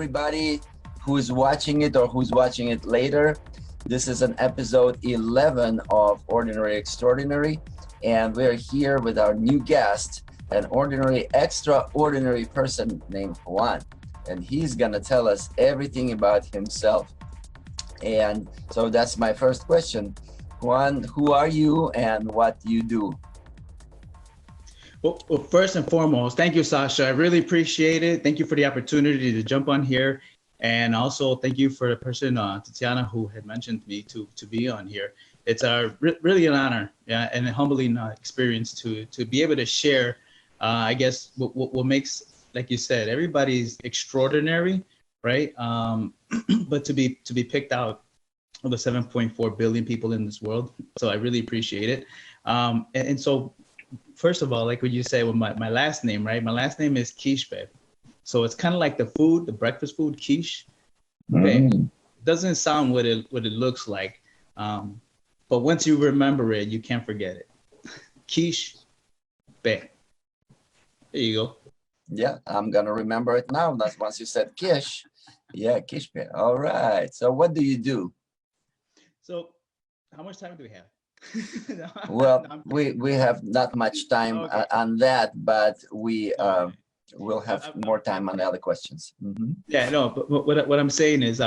everybody who's watching it or who's watching it later. This is an episode 11 of Ordinary Extraordinary, and we're here with our new guest, an ordinary, extraordinary person named Juan, and he's gonna tell us everything about himself. And so that's my first question. Juan, who are you and what do you do? Well, first and foremost, thank you, Sasha. I really appreciate it. Thank you for the opportunity to jump on here. And also thank you for the person, Tatiana, who had mentioned me to be on here. It's really an honor, and a humbling experience to be able to share, I guess, what makes, like you said, everybody's extraordinary, right? But to be picked out of the 7.4 billion people in this world. So I really appreciate it. And so, first of all, like what you say with my last name, right? My last name is Quizhpe. So it's kind of like the food, the breakfast food, quiche. Okay. Doesn't sound what it looks like. But once you remember it, you can't forget it. Quizhpe. There you go. Yeah, I'm gonna remember it now. That's once you said Kish. Yeah, Quizhpe. All right. So what do you do? So how much time do we have? Well, we have not much time on that, but we will have more time on the other questions. Yeah, no, but what I'm saying is,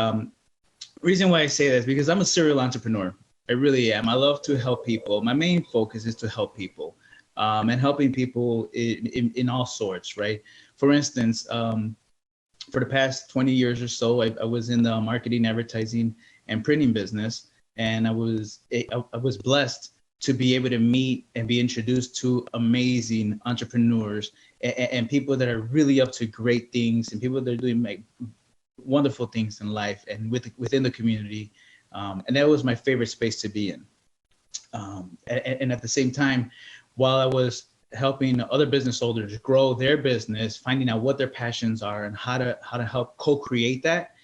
reason why I say that is because I'm a serial entrepreneur. I really am. I love to help people. My main focus is to help people, and helping people in all sorts, right? For instance, for the past 20 years or so, I was in the marketing, advertising, and printing business. And I was blessed to be able to meet and be introduced to amazing entrepreneurs and people that are really up to great things and people that are doing wonderful things in life and within the community. And that was my favorite space to be in. And at the same time, while I was helping other business owners grow their business, finding out what their passions are and how to help co-create that,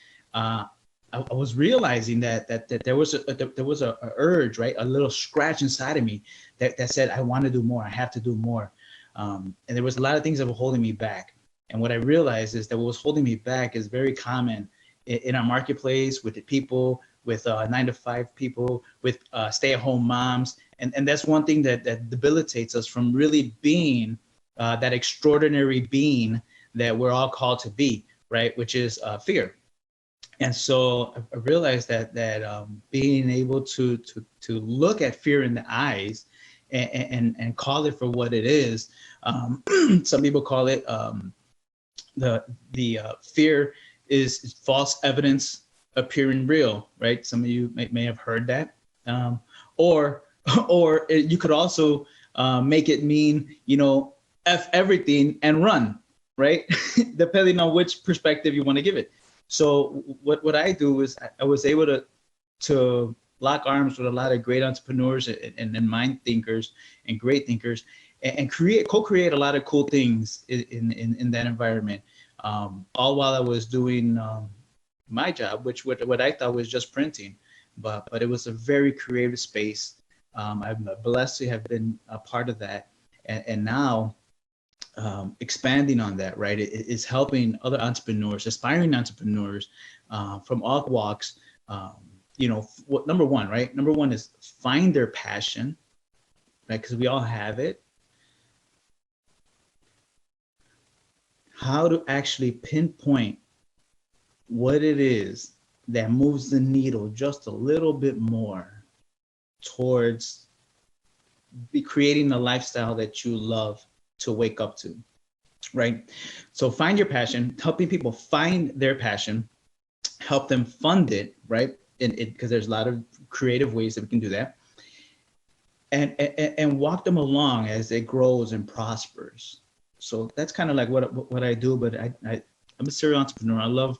I was realizing that there was a urge, right? A little scratch inside of me that said, I want to do more. I have to do more. And there was a lot of things that were holding me back. And what I realized is that what was holding me back is very common in our marketplace with the people, with 9-to-5 people, with stay-at-home moms. And that's one thing that debilitates us from really being that extraordinary being that we're all called to be, right? Which is fear. And so I realized that being able to look at fear in the eyes and call it for what it is. Some people call it the fear is false evidence appearing real, right? Some of you may have heard that, or you could also make it mean, F everything and run, right? Depending on which perspective you want to give it. So what I do is I was able to lock arms with a lot of great entrepreneurs and mind thinkers and great thinkers and co-create a lot of cool things in that environment, all while I was doing my job, which what I thought was just printing, but it was a very creative space. I'm blessed to have been a part of that, and now expanding on that, right? It is helping other entrepreneurs, aspiring entrepreneurs from all walks. Number one, right? Number one is find their passion, right? Because we all have it. How to actually pinpoint what it is that moves the needle just a little bit more towards creating the lifestyle that you love to wake up to, right? So find your passion, helping people find their passion, help them fund it, right? Because there's a lot of creative ways that we can do that, and walk them along as it grows and prospers. So that's kind of like what I do. But I'm a serial entrepreneur. I love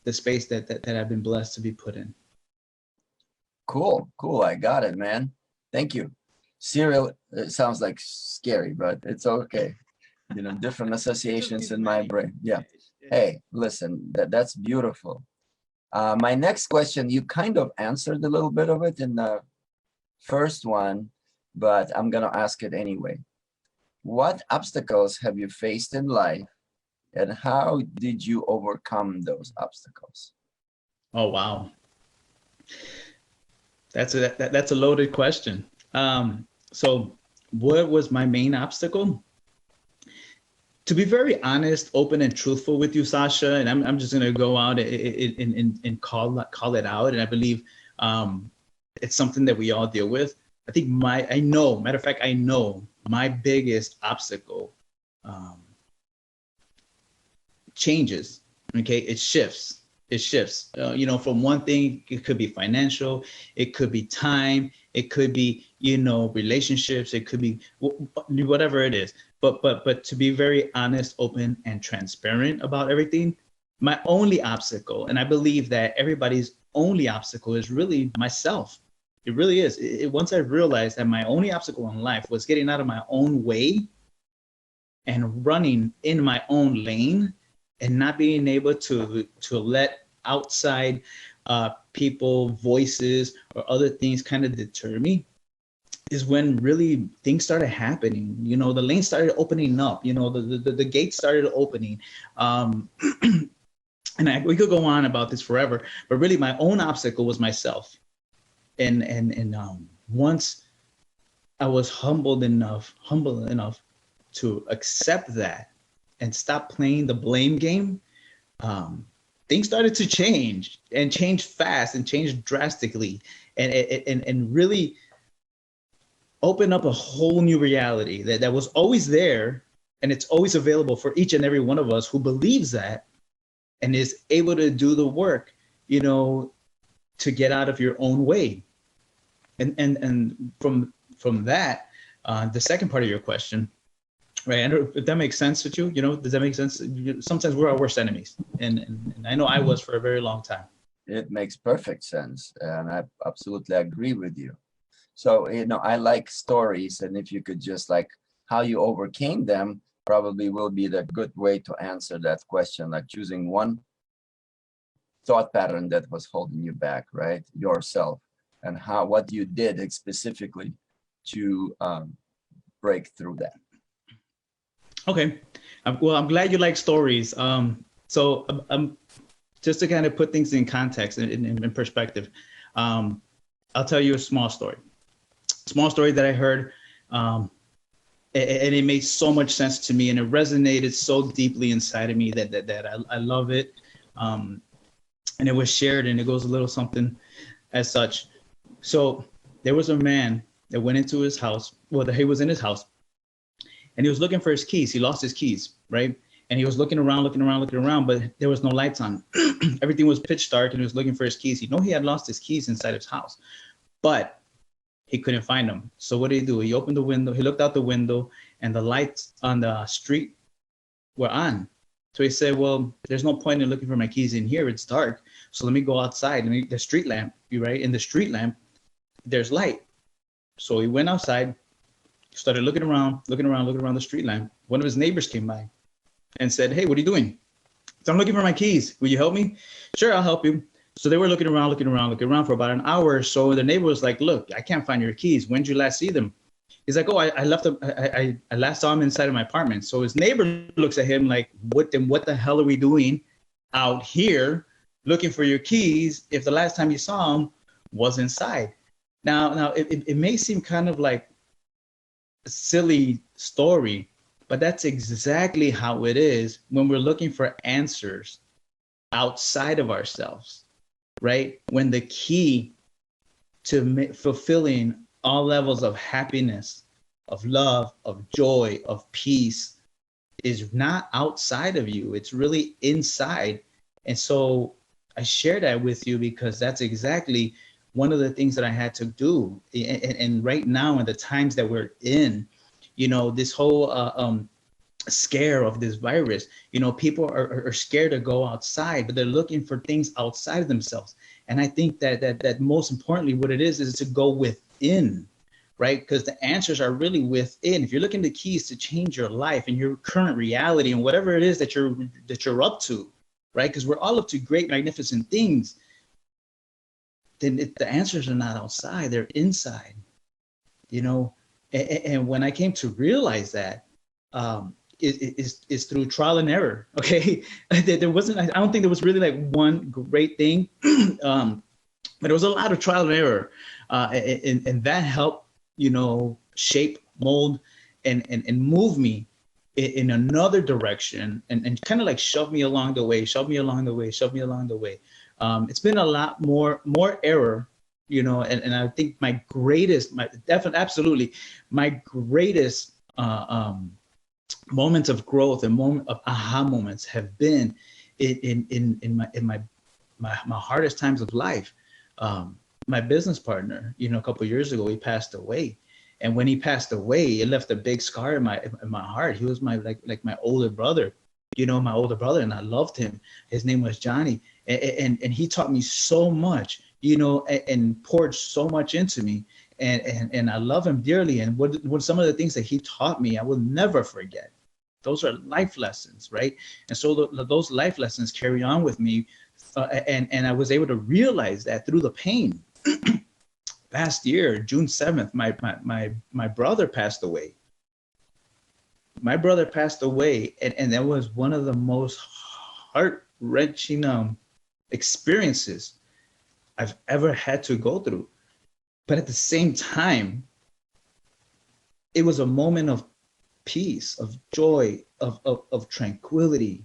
the space that I've been blessed to be put in. Cool. I got it, man. Thank you. Serial, it sounds like scary, but it's okay. Different associations in my brain. Yeah. Hey, listen, that's beautiful. My next question, you kind of answered a little bit of it in the first one, but I'm going to ask it anyway. What obstacles have you faced in life and how did you overcome those obstacles? Oh, wow. That's a loaded question. So what was my main obstacle? To be very honest, open and truthful with you, Sasha, and I'm just gonna go out and call it out. And I believe it's something that we all deal with. I think matter of fact, I know my biggest obstacle um, changes. Okay, it shifts. It shifts. From one thing, it could be financial, it could be time, it could be relationships, it could be whatever it is. But to be very honest, open, and transparent about everything, my only obstacle, and I believe that everybody's only obstacle, is really myself. It really is. Once I realized that my only obstacle in life was getting out of my own way and running in my own lane, and not being able to let outside people, voices, or other things kind of deter me, is when really things started happening. The lane started opening up. The gates started opening. And we could go on about this forever, but really my own obstacle was myself. And once I was humble enough to accept that and stop playing the blame game, things started to change, and change fast, and change drastically, and really open up a whole new reality that was always there, and it's always available for each and every one of us who believes that and is able to do the work, to get out of your own way. And from that, the second part of your question, right, Andrew, if that makes sense with you, does that make sense? Sometimes we're our worst enemies, and I know I was for a very long time. It makes perfect sense, and I absolutely agree with you. So, I like stories, and if you could just like how you overcame them, probably will be the good way to answer that question, like choosing one thought pattern that was holding you back, right? Yourself, and what you did specifically to break through that. Okay. Well, I'm glad you like stories. So just to kind of put things in context and in perspective, I'll tell you a small story. Small story that I heard, and it made so much sense to me, and it resonated so deeply inside of me that I love it. And it was shared, and it goes a little something as such. So there was a man that went into his house. Well, he was in his house, and he was looking for his keys. He lost his keys, right? And he was looking around, but there was no lights on. Everything was pitch dark, and he was looking for his keys. He had lost his keys inside his house, but he couldn't find them. So what did he do? He opened the window, he looked out the window, and the lights on the street were on. So he said, well, there's no point in looking for my keys in here. It's dark. So let me go outside. The street lamp, right? In the street lamp, there's light. So he went outside, started looking around the street lamp. One of his neighbors came by and said, hey, what are you doing? So I'm looking for my keys. Will you help me? Sure, I'll help you. So they were looking around for about an hour or so. The neighbor was like, look, I can't find your keys. When did you last see them? He's like, oh, I left them. I last saw him inside of my apartment. So his neighbor looks at him like, what the hell are we doing out here looking for your keys if the last time you saw him was inside? Now it may seem kind of like a silly story, but that's exactly how it is when we're looking for answers outside of ourselves, right? When the key to fulfilling all levels of happiness, of love, of joy, of peace is not outside of you. It's really inside. And so I share that with you because that's exactly one of the things that I had to do. And right now, in the times that we're in, this whole scare of this virus, people are scared to go outside, but they're looking for things outside of themselves. And I think that most importantly, what it is to go within, right? Because the answers are really within. If you're looking the keys to change your life and your current reality and whatever it is that you're up to, right? Because we're all up to great, magnificent things. Then the answers are not outside; they're inside. And when I came to realize that, is through trial and error. Okay, there wasn't. I don't think there was really like one great thing, but it was a lot of trial and error, and that helped, shape, mold, and move me in another direction, and kind of like shove me along the way, shove me along the way, shove me along the way. It's been a lot more error, and I think my greatest, absolutely, my greatest moments of growth and moment of aha moments have been in my hardest times of life. My business partner, a couple of years ago, he passed away, and when he passed away, it left a big scar in my heart. He was my like my older brother, my older brother, and I loved him. His name was Johnny, and he taught me so much, and poured so much into me, and I love him dearly. And what some of the things that he taught me, I will never forget. Those are life lessons, right? And so those life lessons carry on with me, and I was able to realize that through the pain. Last year, June 7th, my brother passed away. My brother passed away, and that was one of the most heart-wrenching experiences I've ever had to go through. But at the same time, it was a moment of peace, of joy, of tranquility,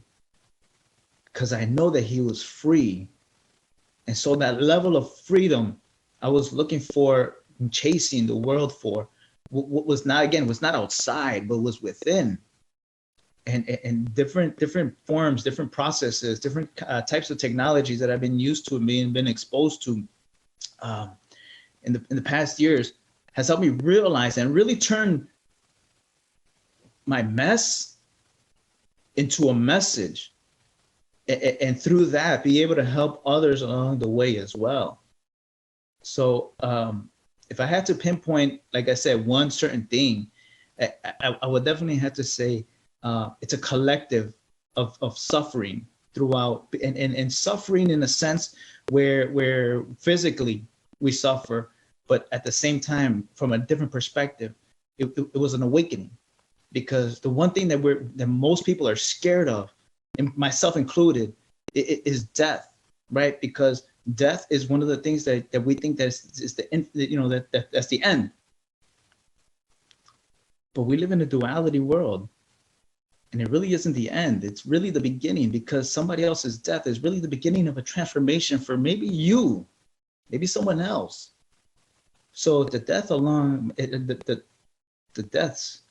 because I know that he was free. And so that level of freedom I was looking for, chasing the world for, what was not outside, but was within. And different forms, different processes, different types of technologies that I've been used to and been exposed to in the past years has helped me realize and really turn my mess into a message, and through that be able to help others along the way as well. So if I had to pinpoint, like I said, one certain thing, I would definitely have to say it's a collective of suffering throughout, and suffering in a sense where physically we suffer, but at the same time, from a different perspective, it was an awakening. Because the one thing that most people are scared of, and myself included, is death, right? Because death is one of the things that we think that's that's the end. But we live in a duality world, and it really isn't the end. It's really the beginning, because somebody else's death is really the beginning of a transformation for maybe you, maybe someone else. So the death alone, the deaths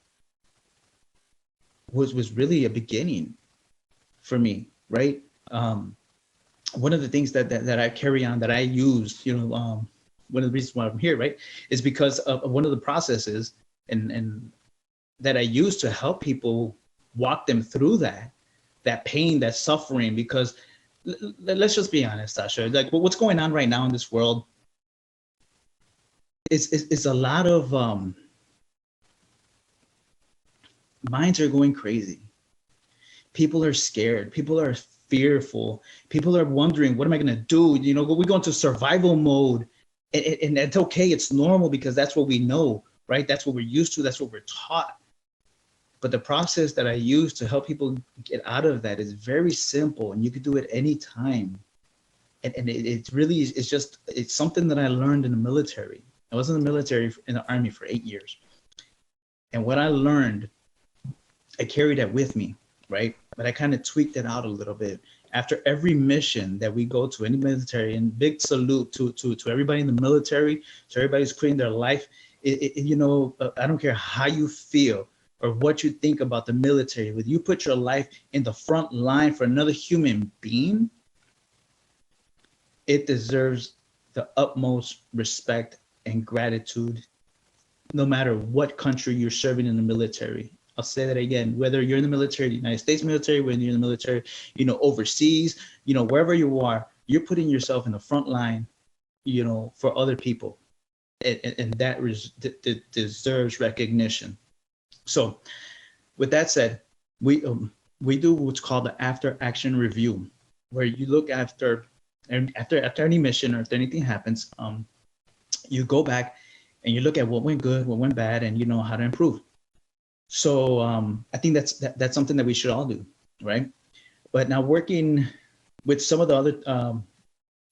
was really a beginning for me, right? One of the things that I carry on, that I use, one of the reasons why I'm here, right, is because of one of the processes and that I use to help people walk them through that pain, that suffering. Because let's just be honest, Sasha, like what's going on right now in this world is a lot of minds are going crazy. People are scared. People are fearful. People are wondering, what am I going to do? We go into survival mode, and it's okay. It's normal, because that's what we know, right? That's what we're used to. That's what we're taught. But the process that I use to help people get out of that is very simple, and you can do it anytime. And it really is, it's something that I learned in the military. I was in the military, in the Army, for 8 years. And what I learned, I carried that with me, right? But I kind of tweaked it out a little bit. After every mission that we go to, any military, and big salute to everybody in the military, to everybody who's putting their life, I don't care how you feel or what you think about the military, when you put your life in the front line for another human being, it deserves the utmost respect and gratitude, no matter what country you're serving in the military. I'll say that again, whether you're in the military, the United States military, when you're in the military, overseas, wherever you are, you're putting yourself in the front line, for other people. And that deserves recognition. So with that said, we do what's called the after action review, where you look after any mission, or if anything happens, you go back and you look at what went good, what went bad, and how to improve. So I think that's something that we should all do, right? But now working with some of the other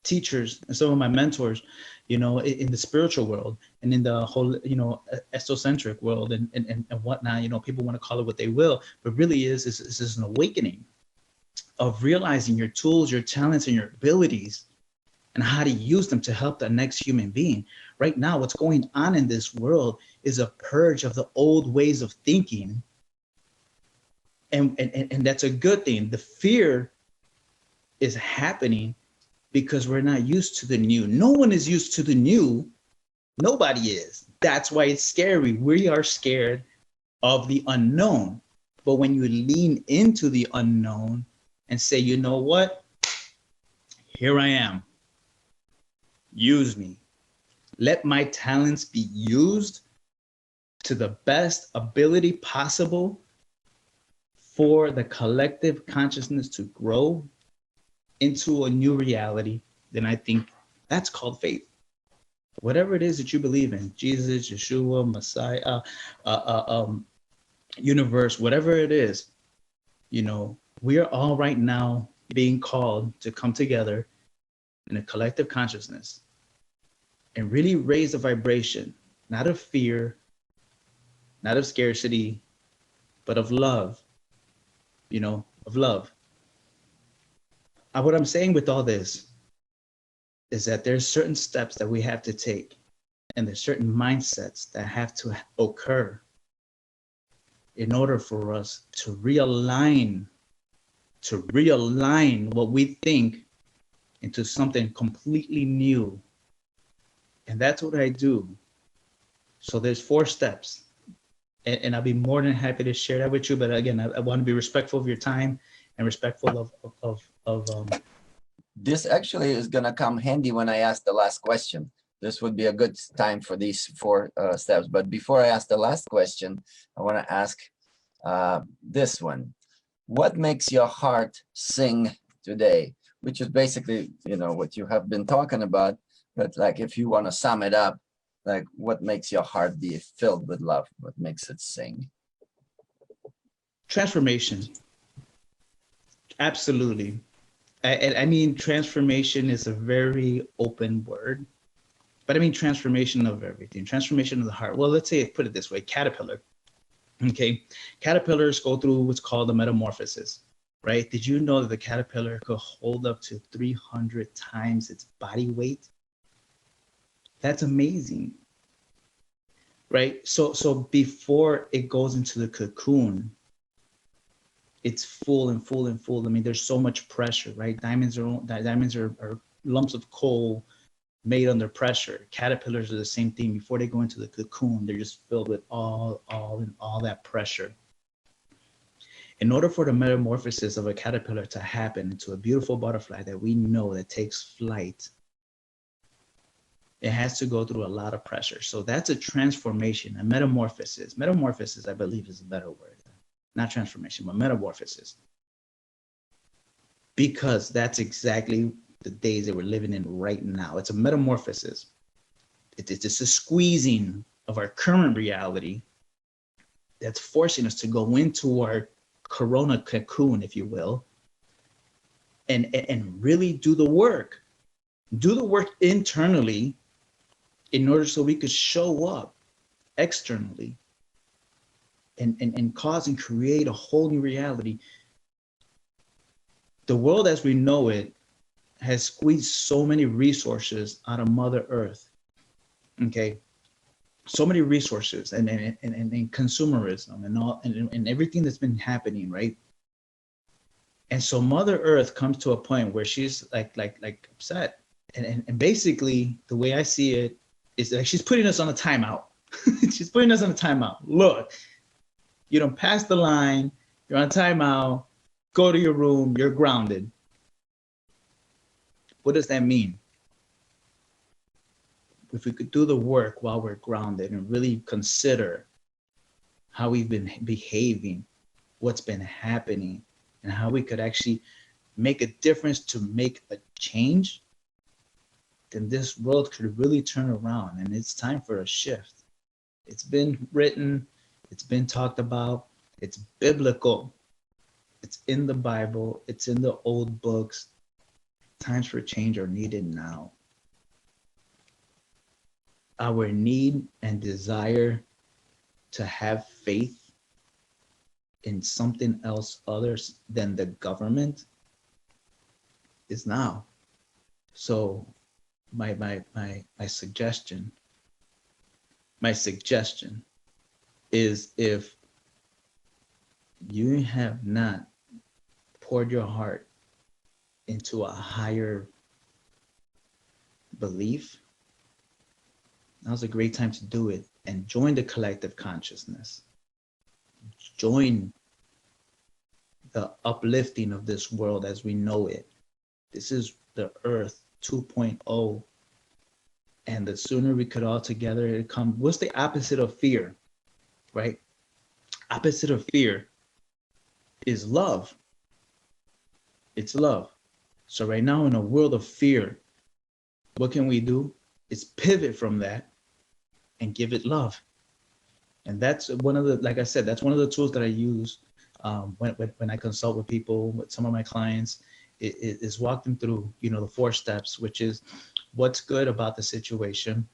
teachers and some of my mentors, in the spiritual world and in the whole, esocentric world and whatnot, people want to call it what they will, but really is an awakening of realizing your tools, your talents, and your abilities and how to use them to help the next human being. Right now, what's going on in this world is a purge of the old ways of thinking. And that's a good thing. The fear is happening because we're not used to the new. No one is used to the new. Nobody is. That's why it's scary. We are scared of the unknown. But when you lean into the unknown and say, you know what? Here I am. Use me. Let my talents be used to the best ability possible for the collective consciousness to grow into a new reality, then I think that's called faith. Whatever it is that you believe in, Jesus, Yeshua, Messiah, universe, whatever it is, we are all right now being called to come together in a collective consciousness and really raise the vibration, not of fear, not of scarcity, but of love, of love. What I'm saying with all this is that there's certain steps that we have to take and there's certain mindsets that have to occur in order for us to realign what we think into something completely new. And that's what I do. So there's 4 steps. And I'll be more than happy to share that with you. But again, I want to be respectful of your time and respectful of This actually is going to come handy when I ask the last question. This would be a good time for these 4 steps. But before I ask the last question, I want to ask this one. What makes your heart sing today? Which is basically, what you have been talking about. But like, if you want to sum it up, like, what makes your heart be filled with love? What makes it sing? Transformation. Absolutely. I mean, transformation is a very open word, but I mean transformation of everything, transformation of the heart. Well, let's say, put it this way, caterpillar. Okay, caterpillars go through what's called a metamorphosis, right? Did you know that the caterpillar could hold up to 300 times its body weight? That's amazing, right? So before it goes into the cocoon, it's full and full and full. I mean, there's so much pressure, right? Diamonds are lumps of coal made under pressure. Caterpillars are the same thing. Before they go into the cocoon, they're just filled with all that pressure. In order for the metamorphosis of a caterpillar to happen into a beautiful butterfly that we know that takes flight, it has to go through a lot of pressure. So that's a transformation, a metamorphosis. Metamorphosis, I believe, is a better word. Not transformation, but metamorphosis. Because that's exactly the days that we're living in right now. It's a metamorphosis. It's a squeezing of our current reality that's forcing us to go into our corona cocoon, if you will, and really do the work. Do the work internally in order so we could show up externally and cause and create a whole new reality. The world as we know it has squeezed so many resources out of Mother Earth. Okay, so many resources and consumerism and all and everything that's been happening, right? And so Mother Earth comes to a point where she's like upset, and basically the way I see it is like she's putting us on a timeout. She's putting us on a timeout. Look, you don't pass the line. You're on timeout. Go to your room. You're grounded. What does that mean? If we could do the work while we're grounded and really consider how we've been behaving, what's been happening, and how we could actually make a difference to make a change, then this world could really turn around. And it's time for a shift. It's been written, It's been talked about. It's biblical. It's in the Bible. It's in the old books. Times for change are needed now. Our need and desire to have faith in something else other than the government is now. So my suggestion is, if you have not poured your heart into a higher belief, now's a great time to do it and join the collective consciousness. Join the uplifting of this world as we know it. This is the Earth 2.0. And the sooner we could all together come. What's the opposite of fear, right? Opposite of fear is love. It's love. So right now, in a world of fear, what can we do? Is pivot from that and give it love. And that's one of the, like I said, that's one of the tools that I use when I consult with people, with some of my clients, is walk them through, the 4 steps, which is what's good about the situation,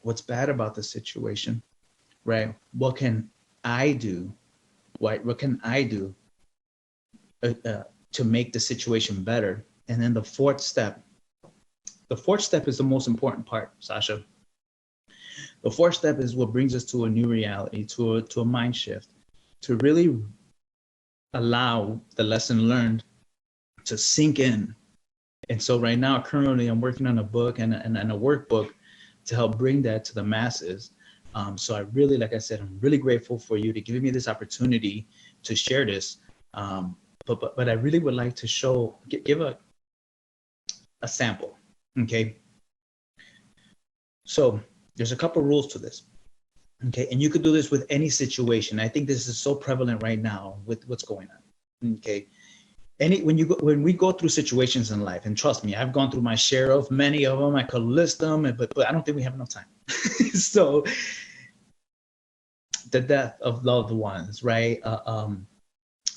what's bad about the situation, right? What can I do? What can I do to make the situation better? And then the fourth step is the most important part, Sasha. The 4th step is what brings us to a new reality, to a mind shift, to really allow the lesson learned to sink in. And so right now, currently, I'm working on a book and a workbook to help bring that to the masses. So I really, like I said, I'm really grateful for you to give me this opportunity to share this. But I really would like to give a sample, okay? So there's a couple rules to this, okay? And you could do this with any situation. I think this is so prevalent right now with what's going on, okay? When we go through situations in life, and trust me, I've gone through my share of many of them. I could list them, but I don't think we have enough time. So the death of loved ones, right?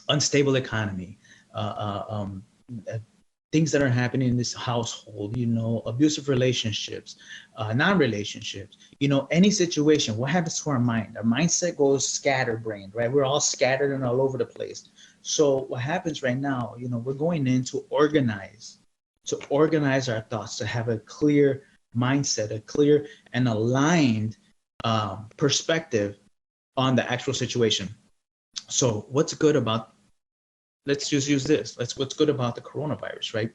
Unstable economy, things that are happening in this household, abusive relationships, non-relationships, any situation. What happens to our mind? Our mindset goes scatterbrained, right? We're all scattered and all over the place. So what happens right now, we're going in to organize our thoughts, to have a clear mindset, a clear and aligned perspective on the actual situation. So what's good about, let's just use this. What's good about the coronavirus, right?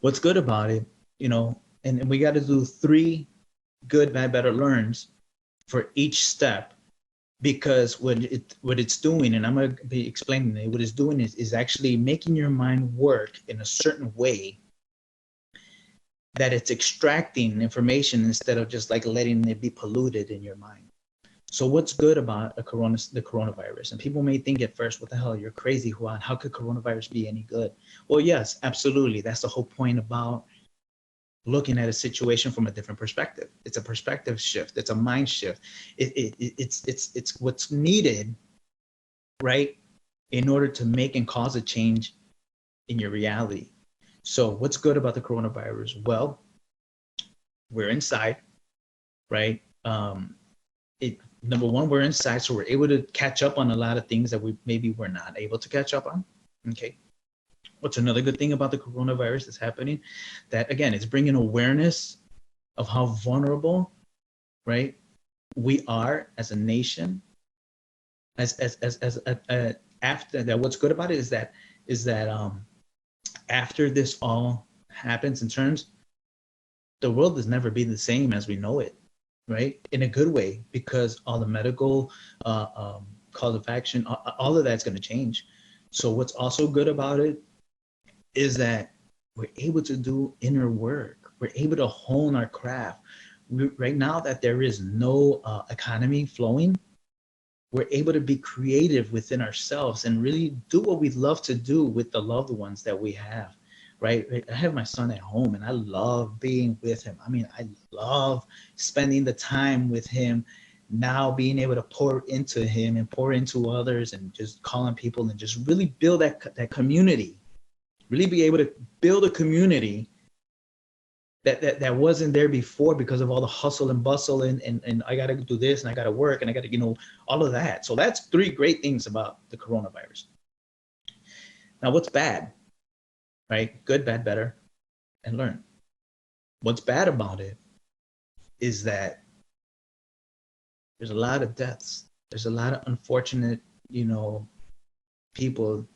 What's good about it, and we got to do 3 good, bad, better learns for each step, because what it's doing, and I'm going to be explaining it, what it's doing is actually making your mind work in a certain way that it's extracting information instead of just like letting it be polluted in your mind. So what's good about the coronavirus? And people may think at first, what the hell, you're crazy, Juan. How could coronavirus be any good? Well, yes, absolutely. That's the whole point about looking at a situation from a different perspective. It's a perspective shift. It's a mind shift. It's what's needed, right, in order to make and cause a change in your reality. So what's good about the coronavirus? Well, we're inside, right? Number one, we're inside, so we're able to catch up on a lot of things that we maybe were not able to catch up on. Okay. What's another good thing about the coronavirus that's happening? That, again, it's bringing awareness of how vulnerable, right, we are as a nation. After that, what's good about it is that after this all happens, in terms, the world has never been the same as we know it, right? In a good way, because all the medical cause of action, all of that's going to change. So what's also good about it is that we're able to do inner work. We're able to hone our craft. Right now that there is no economy flowing, we're able to be creative within ourselves and really do what we love to do with the loved ones that we have, right? I have my son at home and I love being with him. I mean, I love spending the time with him, now being able to pour into him and pour into others and just calling people and just really build that community, really be able to build a community that wasn't there before because of all the hustle and bustle and I got to do this and I got to work and I got to, all of that. So that's three great things about the coronavirus. Now, what's bad, right? Good, bad, better, and learn. What's bad about it is that there's a lot of deaths. There's a lot of unfortunate, people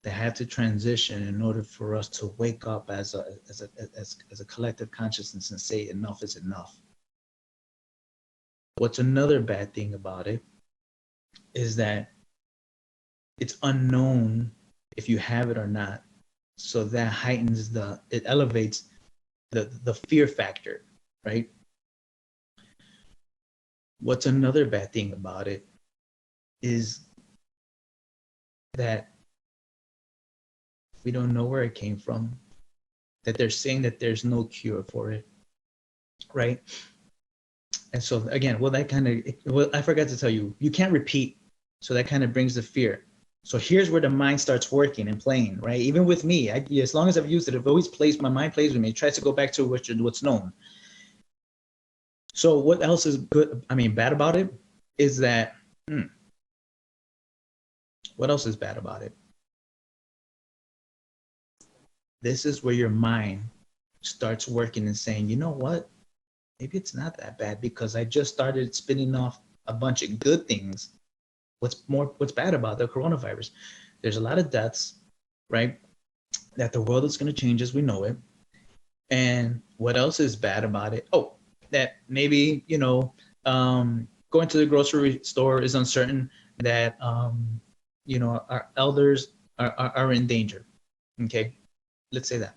that have to transition in order for us to wake up as a collective consciousness and say enough is enough. What's another bad thing about it is that it's unknown if you have it or not. So that heightens it elevates the fear factor, right? What's another bad thing about it is that we don't know where it came from, that they're saying that there's no cure for it, right? And so again, I forgot to tell you, you can't repeat. So that kind of brings the fear. So here's where the mind starts working and playing, right? Even with me, as long as I've used it, my mind plays with me. It tries to go back to what's known. So what else is bad about it is that, what else is bad about it? This is where your mind starts working and saying, you know what? Maybe it's not that bad because I just started spinning off a bunch of good things. What's bad about the coronavirus? There's a lot of deaths, right? That the world is going to change as we know it. And what else is bad about it? Oh, that maybe, going to the grocery store is uncertain, that, our elders are in danger. Okay. Let's say that.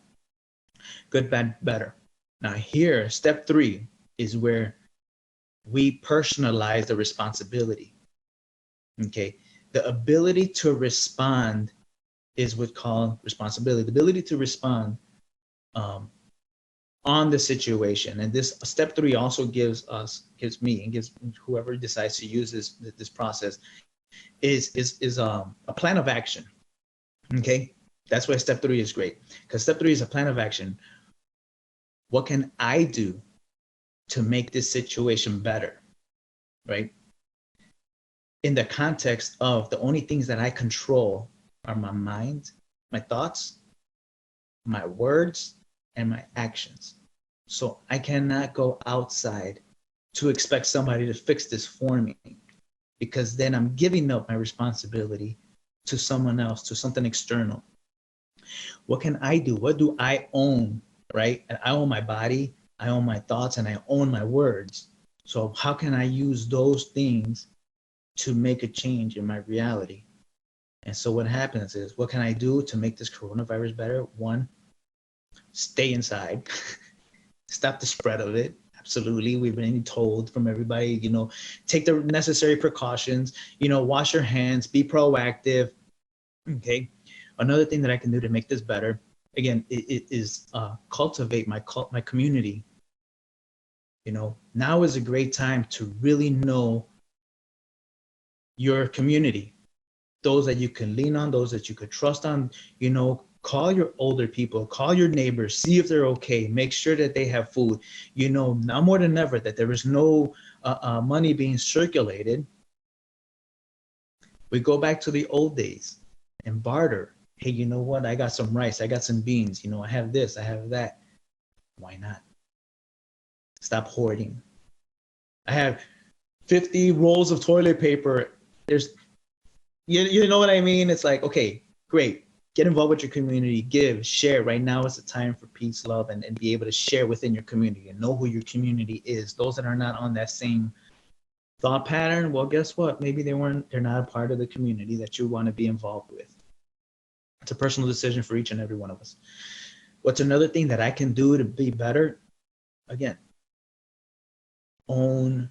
Good, bad, better. Now here, step 3 is where we personalize the responsibility. Okay. The ability to respond is what's called responsibility. The ability to respond on the situation. And this step 3 also gives me and gives whoever decides to use this process is a plan of action. Okay. That's why step 3 is great, because step 3 is a plan of action. What can I do to make this situation better, right? In the context of the only things that I control are my mind, my thoughts, my words, and my actions. So I cannot go outside to expect somebody to fix this for me, because then I'm giving up my responsibility to someone else, to something external. What can I do? What do I own, right? And I own my body, I own my thoughts, and I own my words. So how can I use those things to make a change in my reality? And so what happens is, what can I do to make this coronavirus better? 1, stay inside, stop the spread of it. Absolutely. We've been told from everybody, take the necessary precautions, wash your hands, be proactive. Okay. Another thing that I can do to make this better, again, it is cultivate my community. Now is a great time to really know your community, those that you can lean on, those that you could trust on. Call your older people, call your neighbors, see if they're okay, make sure that they have food. Now more than ever, that there is no money being circulated. We go back to the old days and barter. Hey, you know what? I got some rice, I got some beans, I have this, I have that. Why not? Stop hoarding. I have 50 rolls of toilet paper. You know what I mean? It's like, okay, great. Get involved with your community, give, share. Right now is the time for peace, love, and be able to share within your community and know who your community is. Those that are not on that same thought pattern, well, guess what? Maybe they're not a part of the community that you want to be involved with. It's a personal decision for each and every one of us. What's another thing that I can do to be better? Again, own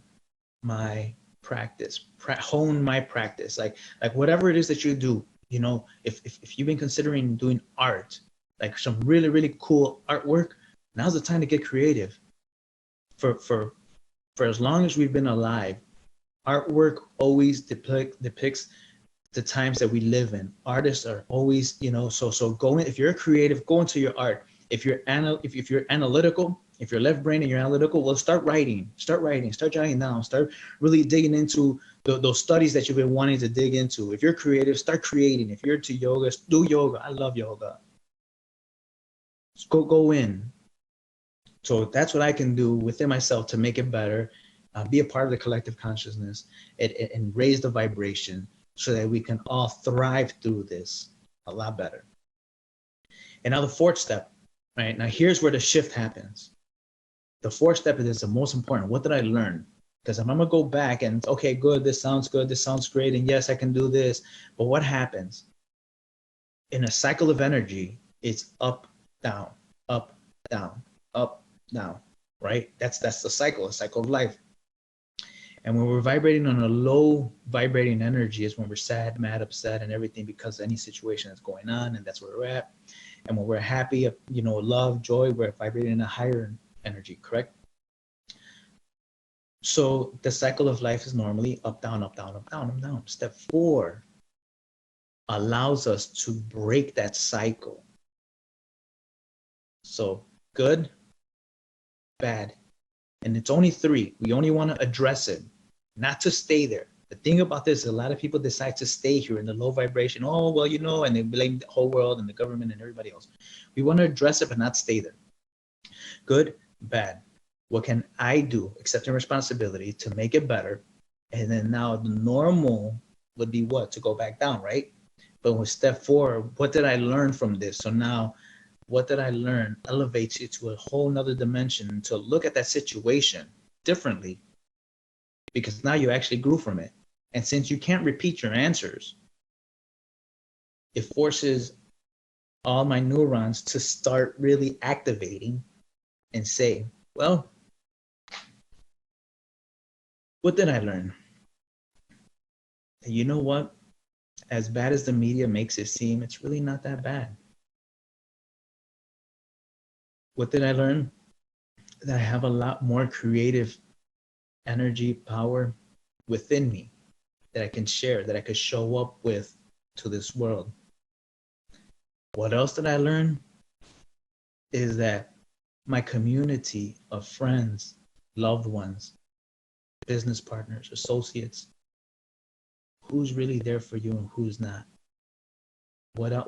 my practice, hone my practice. Like whatever it is that you do, if you've been considering doing art, like some really, really cool artwork, now's the time to get creative. For as long as we've been alive, Artwork always depicts the times that we live in. Artists are always, so go in, if you're creative, go into your art. If you're if you're analytical, if you're left brain and you're analytical, well, start writing, start jotting down, start really digging into those studies that you've been wanting to dig into. If you're creative, start creating. If you're to yoga, do yoga. I love yoga. Just go in. So that's what I can do within myself to make it better, be a part of the collective consciousness, and raise the vibration so that we can all thrive through this a lot better. And now the fourth step, right? Now here's where the shift happens. The fourth step is the most important. What did I learn? Because I'm gonna go back and, okay, good, this sounds great, and yes, I can do this. But what happens? In a cycle of energy, it's up, down, up, down, up, down, right? That's the cycle, a cycle of life. And when we're vibrating on a low vibrating energy is when we're sad, mad, upset, and everything because of any situation that's going on, and that's where we're at. And when we're happy, love, joy, we're vibrating in a higher energy, correct? So the cycle of life is normally up, down, up, down, up, down, up, down. Step 4 allows us to break that cycle. So good, bad. And it's only 3. We only want to address it, not to stay there. The thing about this is a lot of people decide to stay here in the low vibration. Oh, well, and they blame the whole world and the government and everybody else. We want to address it, but not stay there. Good, bad. What can I do? Accepting responsibility to make it better. And then now the normal would be what? To go back down, right? But with step 4, what did I learn from this? So now, what did I learn elevates you to a whole nother dimension to look at that situation differently, because now you actually grew from it. And since you can't repeat your answers, it forces all my neurons to start really activating and say, well, what did I learn? And you know what? As bad as the media makes it seem, it's really not that bad. What did I learn? That I have a lot more creative energy, power within me that I can share, that I could show up with to this world. What else did I learn? Is that my community of friends, loved ones, business partners, associates, who's really there for you and who's not. Well,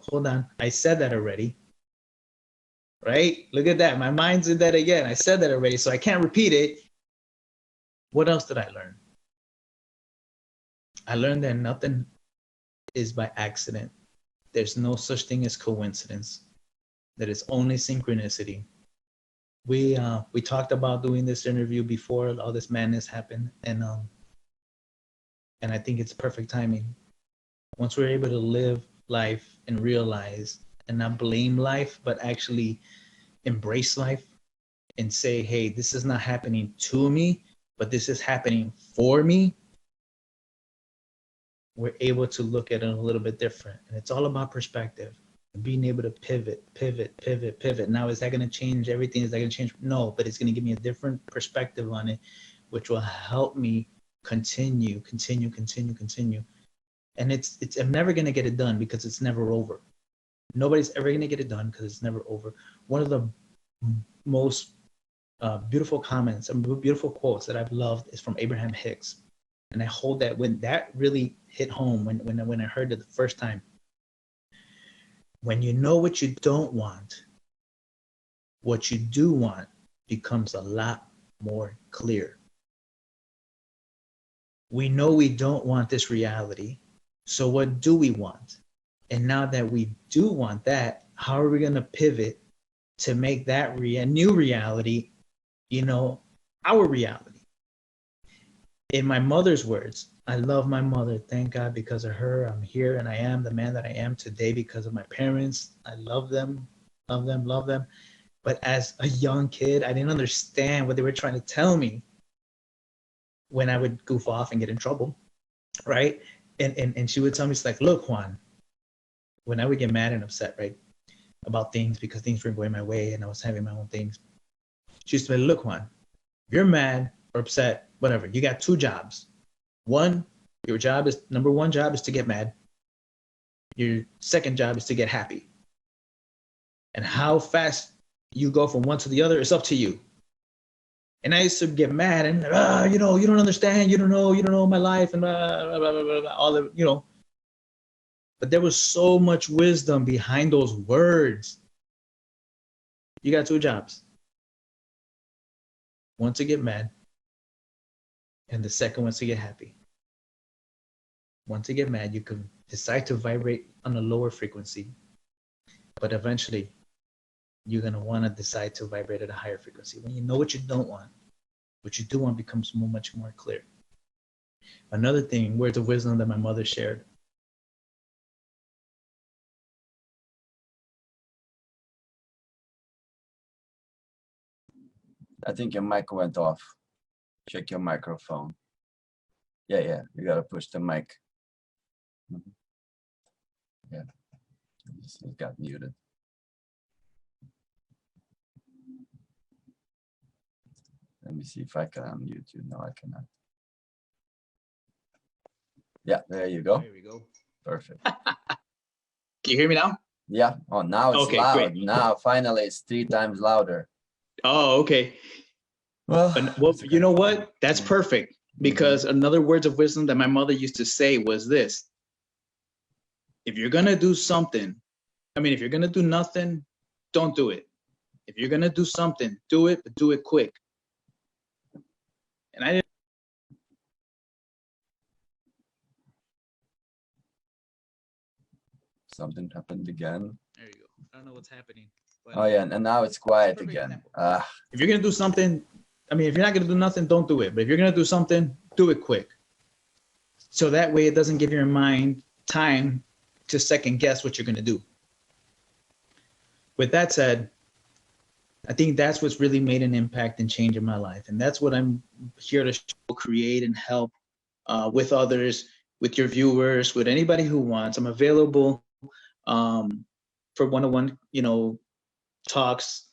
hold on. I said that already. Right? Look at that. My mind's in that again. I said that already, so I can't repeat it. What else did I learn? I learned that nothing is by accident. There's no such thing as coincidence. That is only synchronicity. We talked about doing this interview before all this madness happened, and I think it's perfect timing. Once we're able to live life and realize and not blame life, but actually embrace life and say, hey, this is not happening to me, but this is happening for me, we're able to look at it a little bit different. And it's all about perspective. Being able to pivot. Now, is that going to change everything? Is that going to change? No, but it's going to give me a different perspective on it, which will help me continue. And I'm never going to get it done because it's never over. Nobody's ever going to get it done because it's never over. One of the most beautiful comments and beautiful quotes that I've loved is from Abraham Hicks. And I hold that when that really hit home when I heard it the first time. When you know what you don't want, what you do want becomes a lot more clear. We know we don't want this reality. So what do we want? And now that we do want that, how are we going to pivot to make that new reality, our reality? In my mother's words, I love my mother. Thank God because of her, I'm here and I am the man that I am today because of my parents. I love them. But as a young kid, I didn't understand what they were trying to tell me when I would goof off and get in trouble, right? And she would tell me, it's like, look, Juan, when I would get mad and upset, right, about things because things weren't going my way and I was having my own things, she used to say, look, Juan, if you're mad or upset, whatever. You got two jobs. One, your job is, number one job is to get mad. Your second job is to get happy. And how fast you go from one to the other is up to you. And I used to get mad and, you know, you don't understand, you don't know my life, and blah, blah, blah, blah, blah, all the, you know. But there was so much wisdom behind those words. You got two jobs. One to get mad, and the second one's to get happy. One to get mad, you can decide to vibrate on a lower frequency, but eventually you're gonna want to decide to vibrate at a higher frequency. When you know what you don't want, what you do want becomes much more clear. Another thing, words of wisdom that my mother shared. I think your mic went off. Check your microphone. Yeah, you gotta push the mic. Yeah, it got muted. Let me see if I can unmute you. No, I cannot. Yeah, there you go. There we go. Perfect. Can you hear me now? Yeah. Oh, now it's Okay, loud. great. Now finally it's 3 times louder. Oh, okay. Well, you know what? That's perfect, because another words of wisdom that my mother used to say was this: if you're gonna do something, if you're gonna do nothing, don't do it. If you're gonna do something, do it, but do it quick. And I didn't. Something happened again. There you go. I don't know what's happening. Oh yeah, and now it's quiet again. If you're gonna do something, if you're not gonna do nothing, don't do it. But if you're gonna do something, do it quick. So that way it doesn't give your mind time to second guess what you're gonna do. With that said, I think that's what's really made an impact and change in my life. And that's what I'm here to create and help with others, with your viewers, with anybody who wants. I'm available for one-on-one, talks,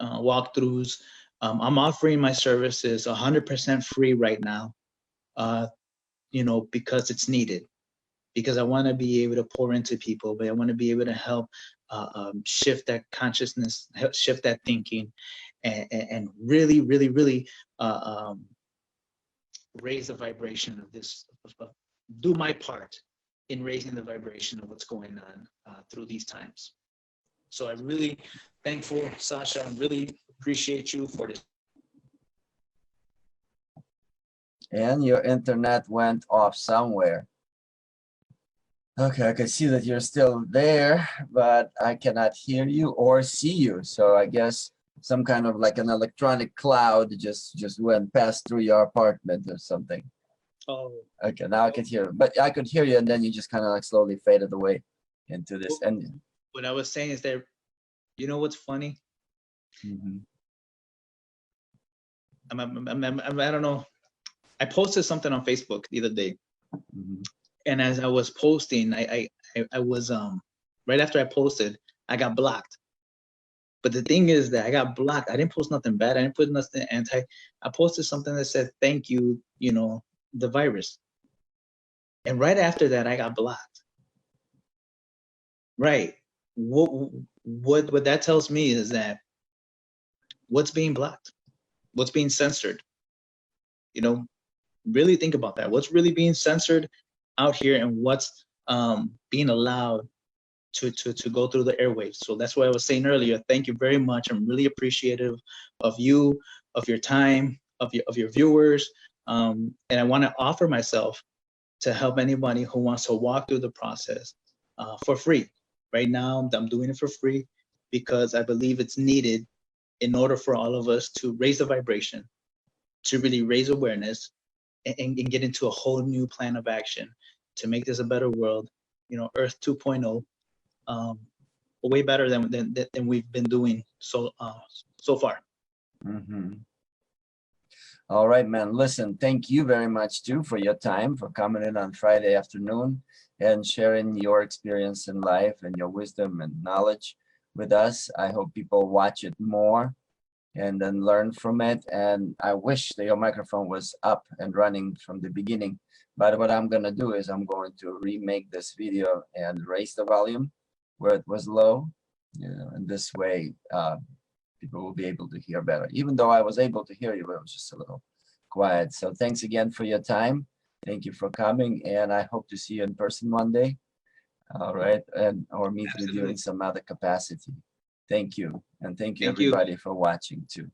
walkthroughs. I'm offering my services 100% free right now, because it's needed. Because I want to be able to pour into people, but I want to be able to help shift that consciousness, help shift that thinking, and really, really, really raise the vibration of this, do my part in raising the vibration of what's going on through these times. So I'm really thankful, Sasha. I really appreciate you for this. And your internet went off somewhere. Okay, I can see that you're still there, but I cannot hear you or see you. So I guess some kind of like an electronic cloud just went past through your apartment or something. Oh. Okay, now I can hear you. But I could hear you, and then you just kind of like slowly faded away into this. And what I was saying is that, you know what's funny? I don't know. I posted something on Facebook the other day. And as I was posting, I was right after I posted, I got blocked. But the thing is that I got blocked. I didn't post nothing bad. I didn't put nothing anti. I posted something that said, "Thank you, the virus." And right after that, I got blocked. Right. What that tells me is that what's being blocked, what's being censored. Really think about that. What's really being censored out here, and what's being allowed to go through the airwaves. So that's what I was saying earlier. Thank you very much. I'm really appreciative of you, of your time, of your viewers, and I want to offer myself to help anybody who wants to walk through the process for free. Right now, I'm doing it for free because I believe it's needed in order for all of us to raise the vibration, to really raise awareness, and get into a whole new plan of action to make this a better world, Earth 2.0, way better than we've been doing so far. All right, man. Listen, thank you very much too for your time, for coming in on Friday afternoon and sharing your experience in life and your wisdom and knowledge with us. I hope people watch it more. and then learn from it. And I wish that your microphone was up and running from the beginning. But what I'm gonna do is I'm going to remake this video and raise the volume where it was low, and this way people will be able to hear better. Even though I was able to hear you, but it was just a little quiet. So thanks again for your time. Thank you for coming, and I hope to see you in person one day. All right, and or meet with you in Absolutely. some other capacity. Thank you, and thank you Thank you. everybody for watching too.